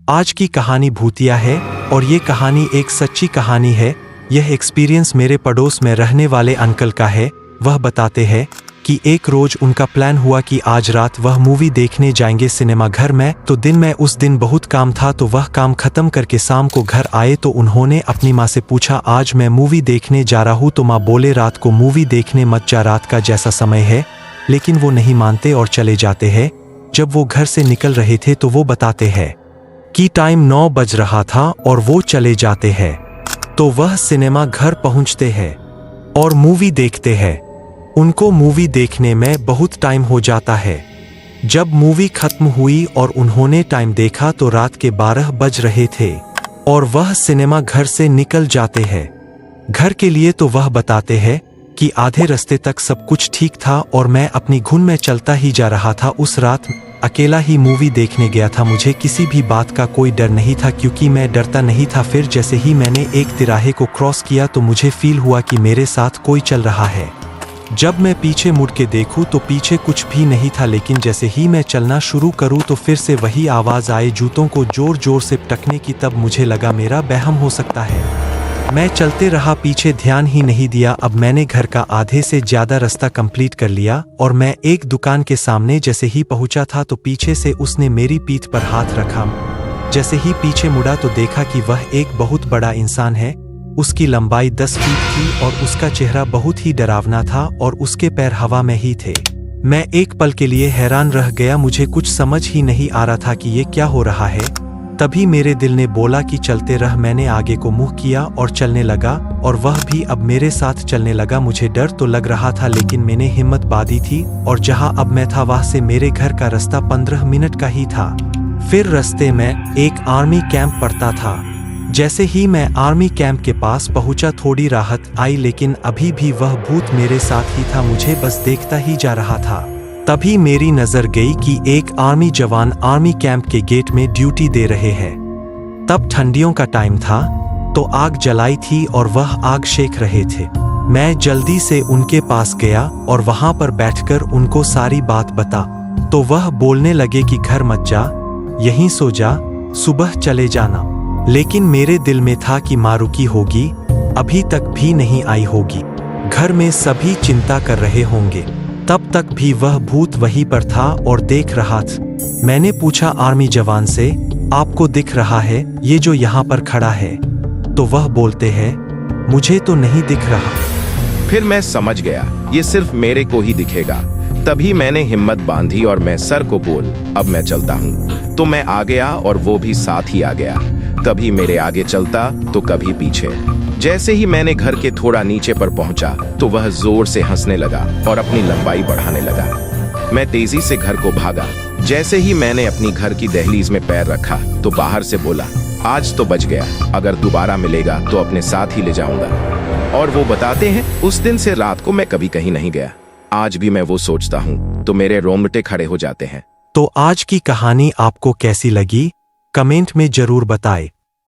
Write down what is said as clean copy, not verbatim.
आज की कहानी भूतिया है और ये कहानी एक सच्ची कहानी है। यह एक्सपीरियंस मेरे पड़ोस में रहने वाले अंकल का है। वह बताते हैं कि एक रोज उनका प्लान हुआ कि आज रात वह मूवी देखने जाएंगे सिनेमा घर में। तो दिन में उस दिन बहुत काम था, तो वह काम खत्म करके शाम को घर आए तो उन्होंने अपनी माँ से पूछा, आज मैं मूवी देखने जा रहा हूँ। तो माँ बोले, रात को मूवी देखने मत जा, रात का जैसा समय है। लेकिन वो नहीं मानते और चले जाते हैं। जब वो घर से निकल रहे थे तो वो बताते हैं कि टाइम 9 बज रहा था और वो चले जाते हैं। तो वह सिनेमा घर पहुंचते हैं और मूवी देखते हैं। उनको मूवी देखने में बहुत टाइम हो जाता है। जब मूवी खत्म हुई और उन्होंने टाइम देखा तो रात के 12 बज रहे थे और वह सिनेमा घर से निकल जाते हैं घर के लिए। तो वह बताते हैं कि आधे रास्ते तक सब कुछ ठीक था और मैं अपनी धुन में चलता ही जा रहा था। उस रात अकेला ही मूवी देखने गया था। मुझे किसी भी बात का कोई डर नहीं था क्योंकि मैं डरता नहीं था। फिर जैसे ही मैंने एक तिराहे को क्रॉस किया तो मुझे फील हुआ कि मेरे साथ कोई चल रहा है। जब मैं पीछे मुड़ के देखूं तो पीछे कुछ भी नहीं था। लेकिन जैसे ही मैं चलना शुरू करूं तो फिर से वही आवाज़ आए जूतों को जोर जोर से पटकने की। तब मुझे लगा मेरा वहम हो सकता है। मैं चलते रहा, पीछे ध्यान ही नहीं दिया। अब मैंने घर का आधे से ज़्यादा रास्ता कंप्लीट कर लिया और मैं एक दुकान के सामने जैसे ही पहुंचा था तो पीछे से उसने मेरी पीठ पर हाथ रखा। जैसे ही पीछे मुड़ा तो देखा कि वह एक बहुत बड़ा इंसान है। उसकी लंबाई 10 फीट थी और उसका चेहरा बहुत ही डरावना था और उसके पैर हवा में ही थे। मैं एक पल के लिए हैरान रह गया। मुझे कुछ समझ ही नहीं आ रहा था कि ये क्या हो रहा है। तभी मेरे दिल ने बोला कि चलते रह। मैंने आगे को मुंह किया और चलने लगा और वह भी अब मेरे साथ चलने लगा। मुझे डर तो लग रहा था लेकिन मैंने हिम्मत बांधी थी और जहां अब मैं था वहां से मेरे घर का रास्ता 15 मिनट का ही था। फिर रास्ते में एक आर्मी कैंप पड़ता था। जैसे ही मैं आर्मी कैंप के पास पहुंचा थोड़ी राहत आई, लेकिन अभी भी वह भूत मेरे साथ ही था। मुझे बस देखता ही जा रहा था। तभी मेरी नजर गई कि एक आर्मी जवान आर्मी कैंप के गेट में ड्यूटी दे रहे हैं। तब ठंडियों का टाइम था तो आग जलाई थी और वह आग सेक रहे थे। मैं जल्दी से उनके पास गया और वहां पर बैठकर उनको सारी बात बता। तो वह बोलने लगे कि घर मत जा, यहीं सो जा, सुबह चले जाना। लेकिन मेरे दिल में था कि माँ रुकी होगी, अभी तक भी नहीं आई होगी, घर में सभी चिंता कर रहे होंगे। तब तक भी वह भूत वहीं पर था और देख रहा था। मैंने पूछा आर्मी जवान से, आपको दिख रहा है ये जो यहाँ पर खड़ा है? तो वह बोलते हैं, मुझे तो नहीं दिख रहा। फिर मैं समझ गया ये सिर्फ मेरे को ही दिखेगा। तभी मैंने हिम्मत बांधी और मैं सर को बोल, अब मैं चलता हूँ। तो मैं आ गया और वो भी साथ ही आ गया। कभी मेरे आगे चलता तो कभी पीछे। जैसे ही मैंने घर के थोड़ा नीचे पर पहुंचा तो वह जोर से हंसने लगा और अपनी लंबाई बढ़ाने लगा। मैं तेजी से घर को भागा। जैसे ही मैंने अपनी घर की दहलीज में पैर रखा तो बाहर से बोला, आज तो बच गया, अगर दोबारा मिलेगा तो अपने साथ ही ले जाऊंगा। और वो बताते हैं उस दिन से रात को मैं कभी कहीं नहीं गया। आज भी मैं वो सोचता हूँ तो मेरे रोंगटे खड़े हो जाते हैं। तो आज की कहानी आपको कैसी लगी? कमेंट में जरूर बताएं।